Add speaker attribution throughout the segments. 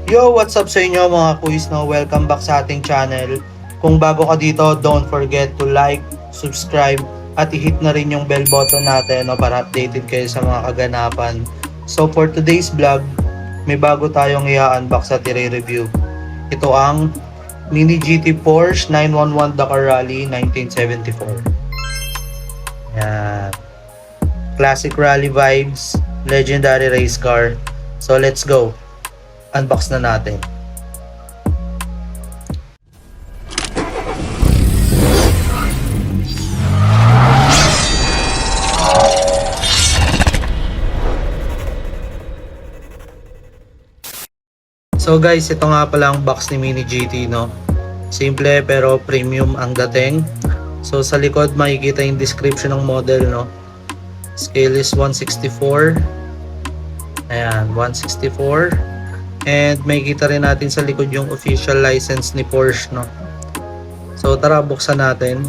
Speaker 1: Yo, what's up sa inyo mga kuis, no? Welcome back sa ating channel. Kung bago ka dito, don't forget to like, subscribe, at i-hit na rin yung bell button natin, no, para updated kayo sa mga kaganapan. So for today's vlog, may bago tayong i-unbox at i-review. Ito ang Mini GT Porsche 911 Dakar Rally 1974. Yan. Classic rally vibes, legendary race car. So let's go. Unbox na natin. So guys, ito nga pala ang box ni Mini GT, no? Simple pero premium ang dating. So sa likod makikita yung description ng model, no? Scale is 164. Ayan, 164. And makikita rin natin sa likod yung official license ni Porsche, no? So tara, buksan natin.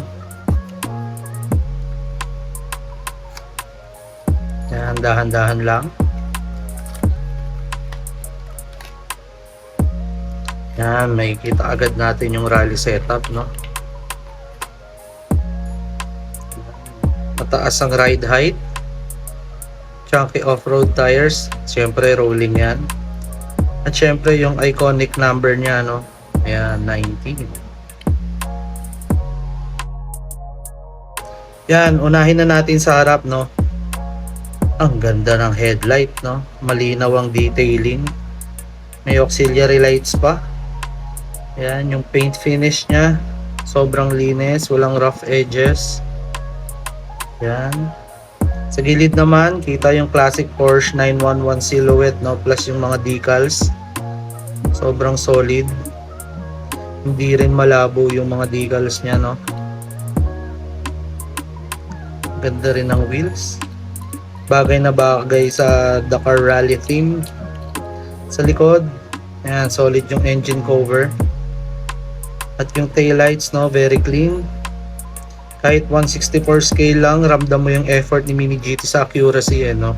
Speaker 1: Ayan, dahan-dahan lang. Yan, makikita agad natin yung rally setup, no? Mataas ang ride height. Chunky off-road tires. Siyempre, rolling yan. At siyempre, yung iconic number niya, no? Ayan, 19. Yan, unahin na natin sa harap, no? Ang ganda ng headlight, no? Malinaw ang detailing. May auxiliary lights pa. Yan, yung paint finish niya, sobrang linis, walang rough edges. Yan. Sa gilid naman, kita yung classic Porsche 911 silhouette, no, plus yung mga decals. Sobrang solid. Hindi rin malabo yung mga decals niya, no. Ganda rin ng wheels. Bagay na bagay sa Dakar Rally theme. Sa likod, ayan, solid yung engine cover. At yung taillights, no, very clean. Kahit 164 scale lang, ramdam mo yung effort ni Mini GT sa accuracy, no.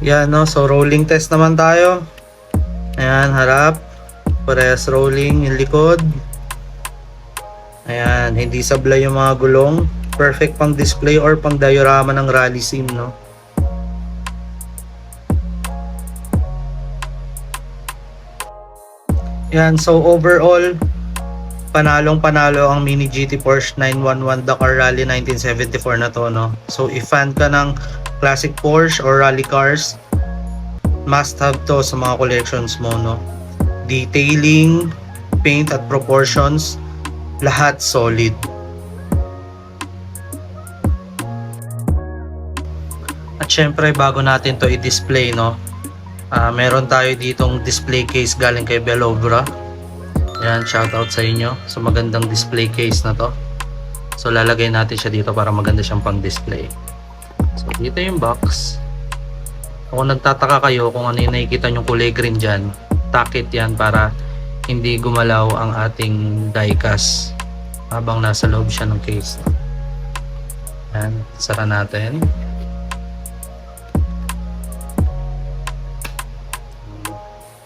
Speaker 1: Yan, no, so rolling test naman tayo. Ayan, harap. Parehas rolling yung likod. Ayan, hindi sablay yung mga gulong. Perfect pang display or pang diorama ng rally sim, no. Yan, so overall, panalong-panalo ang Mini GT Porsche 911 Dakar Rally 1974 na to, no. So if fan ka ng classic Porsche or rally cars, must have to sa mga collections mo, no. Detailing, paint at proportions, lahat solid. At syempre, bago natin to i-display, no, meron tayo ditong display case galing kay Belobra. Yan, shoutout sa inyo sa magandang display case na to. So lalagay natin siya dito para maganda siyang pang display. So dito yung box. Kung nagtataka kayo kung ano yung nakikita yung kulay green dyan, takit yan para hindi gumalaw ang ating diecast habang nasa loob siya ng case. Yan, sara natin.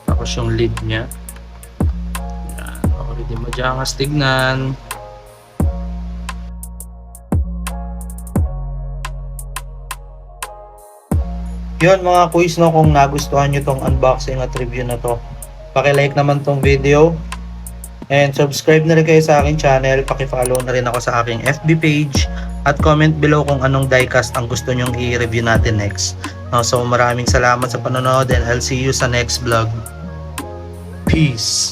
Speaker 1: Tapos yung lid niya. Yan, already madyangas tignan. Yun mga kuis, no, kung nagustuhan nyo tong unboxing at review na to, paki-like naman tong video. And subscribe na rin kayo sa aking channel. Paki-follow na rin ako sa aking FB page. At comment below kung anong diecast ang gusto nyong i-review natin next. No, so maraming salamat sa panonood and I'll see you sa next vlog. Peace.